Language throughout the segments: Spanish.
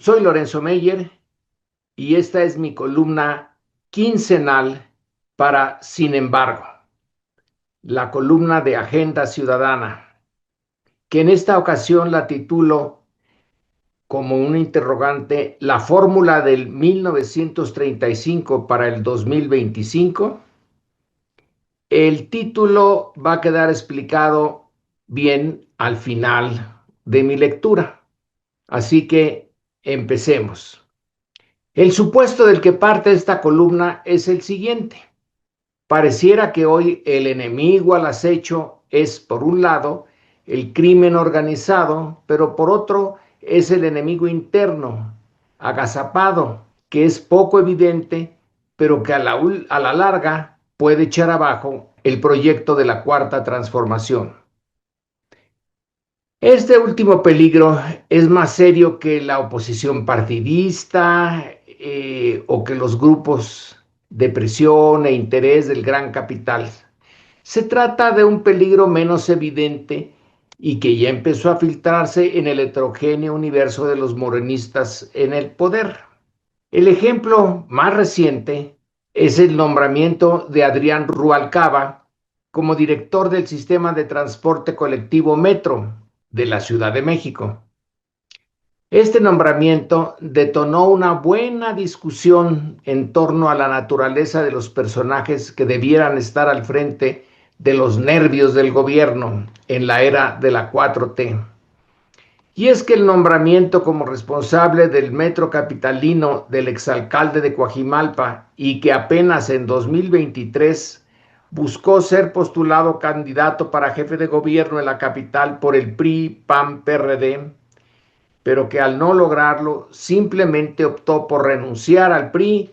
Soy Lorenzo Meyer y esta es mi columna quincenal para Sin embargo, la columna de Agenda Ciudadana, que en esta ocasión la titulo como un interrogante: ¿la fórmula del 1935 para el 2025? El título va a quedar explicado bien al final de mi lectura, así que empecemos. El supuesto del que parte esta columna es el siguiente. Pareciera que hoy el enemigo al acecho es, por un lado, el crimen organizado, pero por otro es el enemigo interno, agazapado, que es poco evidente, pero que a la larga puede echar abajo el proyecto de la Cuarta Transformación. Este último peligro es más serio que la oposición partidista o que los grupos de presión e interés del gran capital. Se trata de un peligro menos evidente y que ya empezó a filtrarse en el heterogéneo universo de los morenistas en el poder. El ejemplo más reciente es el nombramiento de Adrián Rubalcaba como director del sistema de transporte colectivo Metro de la Ciudad de México. Este nombramiento detonó una buena discusión en torno a la naturaleza de los personajes que debieran estar al frente de los nervios del gobierno en la era de la 4T. Y es que el nombramiento como responsable del metro capitalino del exalcalde de Coajimalpa, y que apenas en 2023 buscó ser postulado candidato para jefe de gobierno en la capital por el PRI-PAN-PRD, pero que al no lograrlo simplemente optó por renunciar al PRI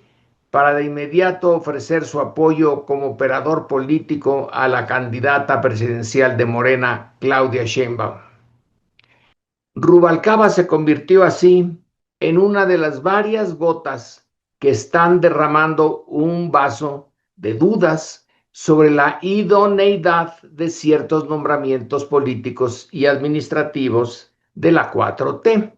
para de inmediato ofrecer su apoyo como operador político a la candidata presidencial de Morena, Claudia Sheinbaum. Rubalcaba se convirtió así en una de las varias gotas que están derramando un vaso de dudas sobre la idoneidad de ciertos nombramientos políticos y administrativos de la 4T,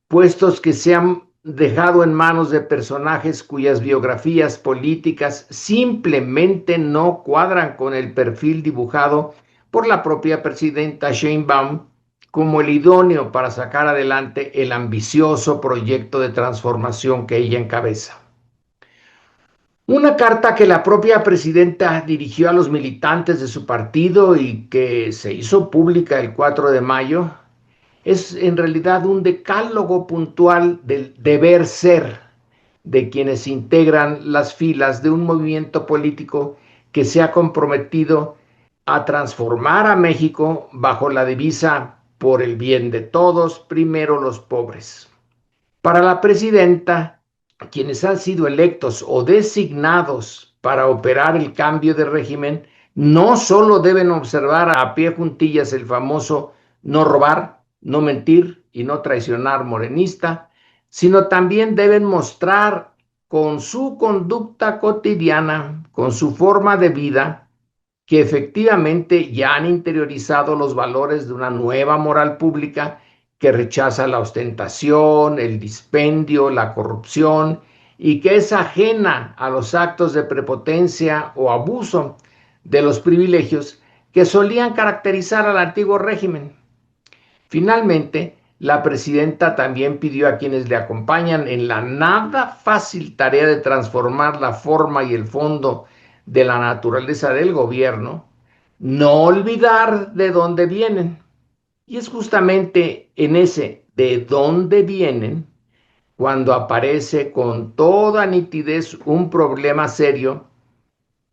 puestos que se han dejado en manos de personajes cuyas biografías políticas simplemente no cuadran con el perfil dibujado por la propia presidenta Sheinbaum como el idóneo para sacar adelante el ambicioso proyecto de transformación que ella encabeza. Una carta que la propia presidenta dirigió a los militantes de su partido y que se hizo pública el 4 de mayo es en realidad un decálogo puntual del deber ser de quienes integran las filas de un movimiento político que se ha comprometido a transformar a México bajo la divisa: por el bien de todos, primero los pobres. Para la presidenta, quienes han sido electos o designados para operar el cambio de régimen no solo deben observar a pie juntillas el famoso no robar, no mentir y no traicionar morenista, sino también deben mostrar con su conducta cotidiana, con su forma de vida, que efectivamente ya han interiorizado los valores de una nueva moral pública que rechaza la ostentación, el dispendio, la corrupción, y que es ajena a los actos de prepotencia o abuso de los privilegios que solían caracterizar al antiguo régimen. Finalmente, la presidenta también pidió a quienes le acompañan en la nada fácil tarea de transformar la forma y el fondo de la naturaleza del gobierno, no olvidar de dónde vienen. Y es justamente en ese de dónde vienen cuando aparece con toda nitidez un problema serio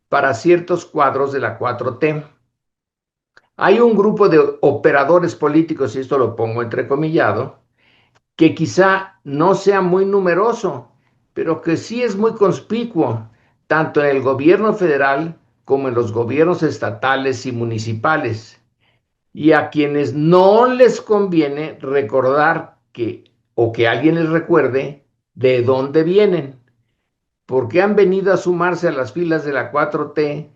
para ciertos cuadros de la 4T. Hay un grupo de operadores políticos, y esto lo pongo entrecomillado, que quizá no sea muy numeroso, pero que sí es muy conspicuo, tanto en el gobierno federal como en los gobiernos estatales y municipales, y a quienes no les conviene recordar o que alguien les recuerde de dónde vienen, porque han venido a sumarse a las filas de la 4T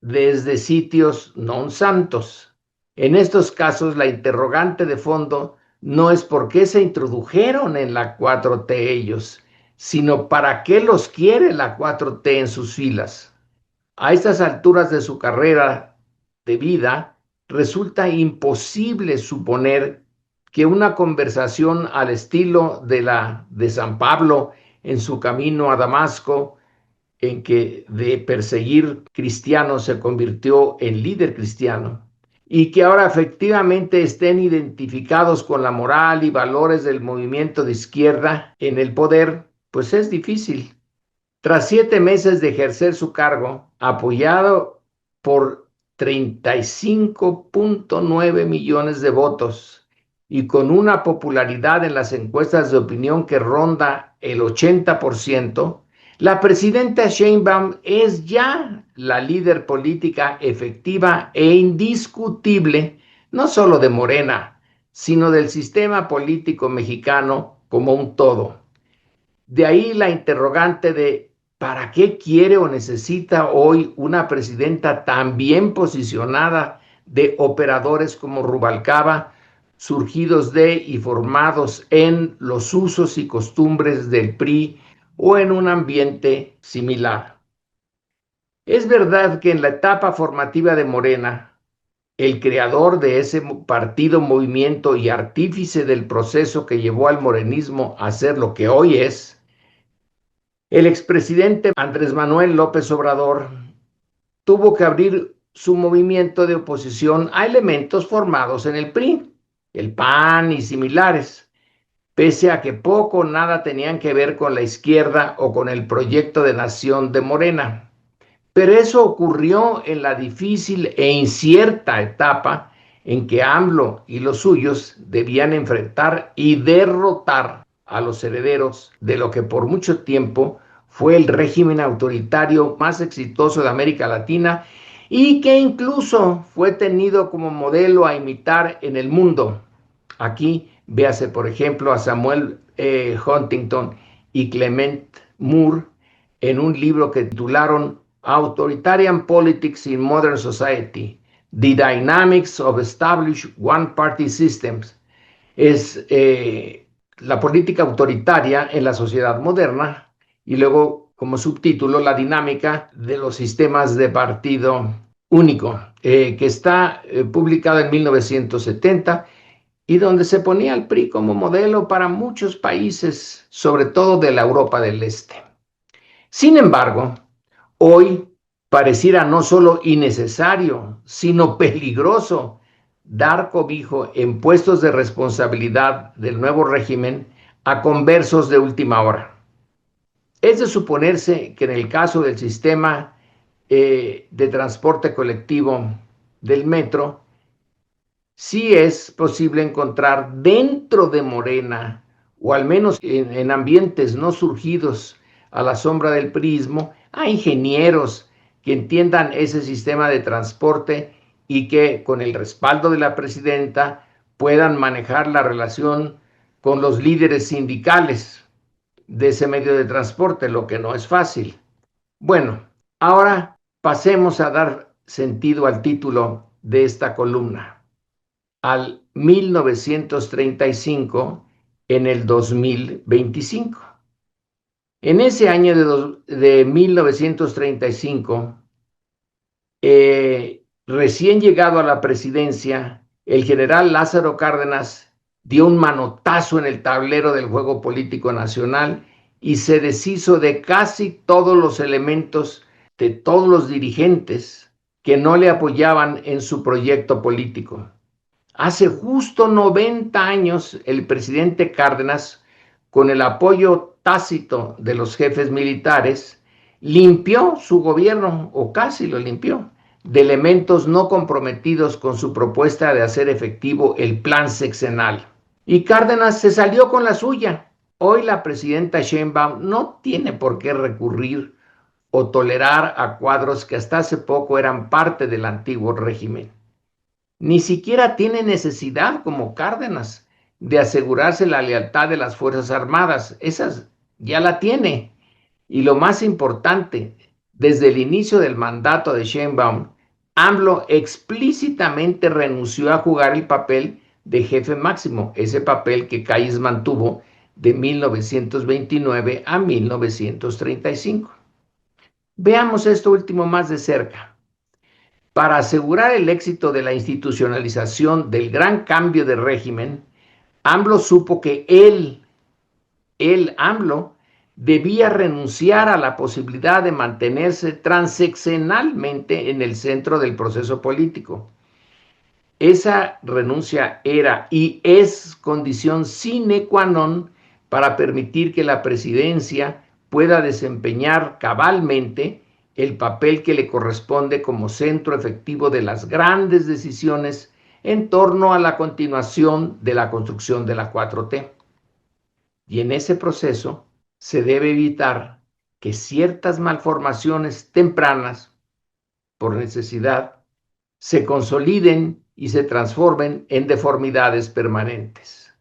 desde sitios non santos. En estos casos, la interrogante de fondo no es por qué se introdujeron en la 4T ellos, sino para qué los quiere la 4T en sus filas. A estas alturas de su carrera de vida, resulta imposible suponer que una conversación al estilo de la de San Pablo en su camino a Damasco, en que de perseguir cristianos se convirtió en líder cristiano, y que ahora efectivamente estén identificados con la moral y valores del movimiento de izquierda en el poder, pues es difícil. Tras 7 meses de ejercer su cargo, apoyado por 35.9 millones de votos y con una popularidad en las encuestas de opinión que ronda el 80%, la presidenta Sheinbaum es ya la líder política efectiva e indiscutible, no solo de Morena, sino del sistema político mexicano como un todo. De ahí la interrogante de ¿para qué quiere o necesita hoy una presidenta tan bien posicionada de operadores como Rubalcaba, surgidos de y formados en los usos y costumbres del PRI o en un ambiente similar? Es verdad que en la etapa formativa de Morena, el creador de ese partido, movimiento y artífice del proceso que llevó al morenismo a ser lo que hoy es, el expresidente Andrés Manuel López Obrador tuvo que abrir su movimiento de oposición a elementos formados en el PRI, el PAN y similares, pese a que poco o nada tenían que ver con la izquierda o con el proyecto de nación de Morena. Pero eso ocurrió en la difícil e incierta etapa en que AMLO y los suyos debían enfrentar y derrotar a los herederos de lo que por mucho tiempo fue el régimen autoritario más exitoso de América Latina y que incluso fue tenido como modelo a imitar en el mundo. Aquí véase, por ejemplo, a Samuel Huntington y Clement Moore en un libro que titularon Authoritarian Politics in Modern Society, The Dynamics of Established One-Party Systems. Es la política autoritaria en la sociedad moderna y luego como subtítulo la dinámica de los sistemas de partido único, que está publicado en 1970 y donde se ponía al PRI como modelo para muchos países, sobre todo de la Europa del Este. Sin embargo, hoy pareciera no solo innecesario, sino peligroso dar cobijo en puestos de responsabilidad del nuevo régimen a conversos de última hora. Es de suponerse que en el caso del sistema de transporte colectivo del metro, sí es posible encontrar dentro de Morena, o al menos en ambientes no surgidos a la sombra del priismo, a ingenieros que entiendan ese sistema de transporte y que con el respaldo de la presidenta puedan manejar la relación con los líderes sindicales de ese medio de transporte, lo que no es fácil. Bueno, ahora pasemos a dar sentido al título de esta columna, al 1935 en el 2025. En ese año de 1935, recién llegado a la presidencia, el general Lázaro Cárdenas dio un manotazo en el tablero del juego político nacional y se deshizo de casi todos los elementos, de todos los dirigentes que no le apoyaban en su proyecto político. Hace justo 90 años, el presidente Cárdenas, con el apoyo tácito de los jefes militares, limpió su gobierno, o casi lo limpió, de elementos no comprometidos con su propuesta de hacer efectivo el plan sexenal. Y Cárdenas se salió con la suya. Hoy la presidenta Sheinbaum no tiene por qué recurrir o tolerar a cuadros que hasta hace poco eran parte del antiguo régimen. Ni siquiera tiene necesidad, como Cárdenas, de asegurarse la lealtad de las Fuerzas Armadas. Esas ya la tiene. Y lo más importante, desde el inicio del mandato de Sheinbaum, AMLO explícitamente renunció a jugar el papel de jefe máximo, ese papel que Calles mantuvo de 1929 a 1935. Veamos esto último más de cerca. Para asegurar el éxito de la institucionalización del gran cambio de régimen, AMLO supo que AMLO, debía renunciar a la posibilidad de mantenerse transeccionalmente en el centro del proceso político. Esa renuncia era y es condición sine qua non para permitir que la presidencia pueda desempeñar cabalmente el papel que le corresponde como centro efectivo de las grandes decisiones en torno a la continuación de la construcción de la 4T. Y en ese proceso se debe evitar que ciertas malformaciones tempranas, por necesidad, se consoliden y se transformen en deformidades permanentes.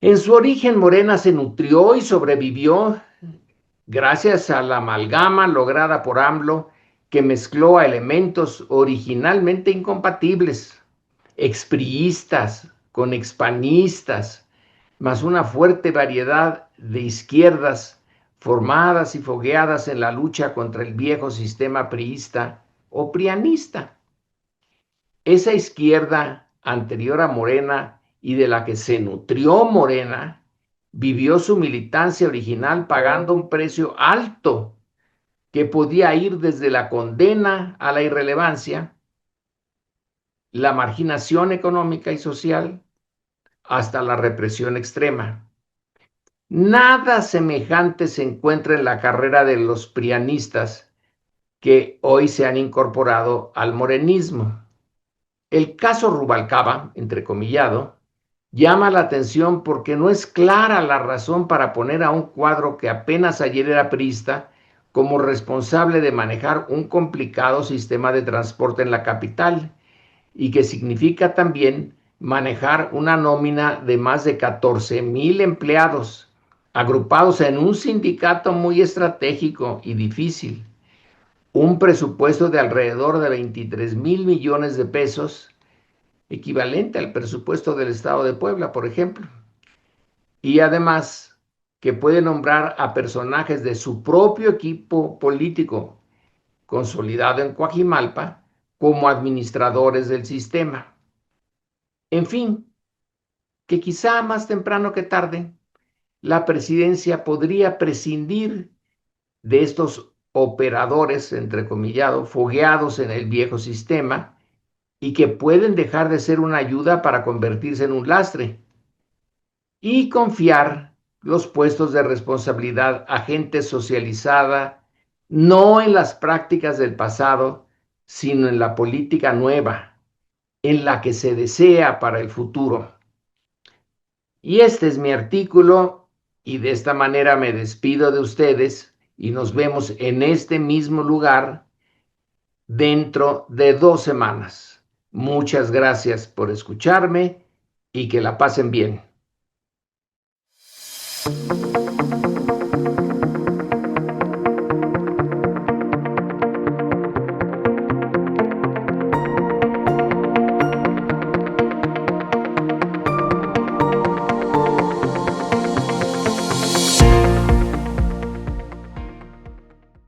En su origen, Morena se nutrió y sobrevivió gracias a la amalgama lograda por AMLO, que mezcló a elementos originalmente incompatibles, expriistas con expanistas, más una fuerte variedad de izquierdas formadas y fogueadas en la lucha contra el viejo sistema priista o prianista. Esa izquierda anterior a Morena y de la que se nutrió Morena, vivió su militancia original pagando un precio alto que podía ir desde la condena a la irrelevancia, la marginación económica y social, hasta la represión extrema. Nada semejante se encuentra en la carrera de los prianistas que hoy se han incorporado al morenismo. El caso Rubalcaba, entrecomillado, llama la atención porque no es clara la razón para poner a un cuadro que apenas ayer era priista como responsable de manejar un complicado sistema de transporte en la capital y que significa también manejar una nómina de más de 14,000 empleados, agrupados en un sindicato muy estratégico y difícil, un presupuesto de alrededor de 23,000 millones de pesos, equivalente al presupuesto del Estado de Puebla, por ejemplo, y además que puede nombrar a personajes de su propio equipo político, consolidado en Coajimalpa, como administradores del sistema. En fin, que quizá más temprano que tarde, la presidencia podría prescindir de estos operadores, entrecomillado, fogueados en el viejo sistema y que pueden dejar de ser una ayuda para convertirse en un lastre y confiar los puestos de responsabilidad a gente socializada, no en las prácticas del pasado, sino en la política nueva, en la que se desea para el futuro. Y este es mi artículo y de esta manera me despido de ustedes y nos vemos en este mismo lugar dentro de 2 semanas. Muchas gracias por escucharme y que la pasen bien.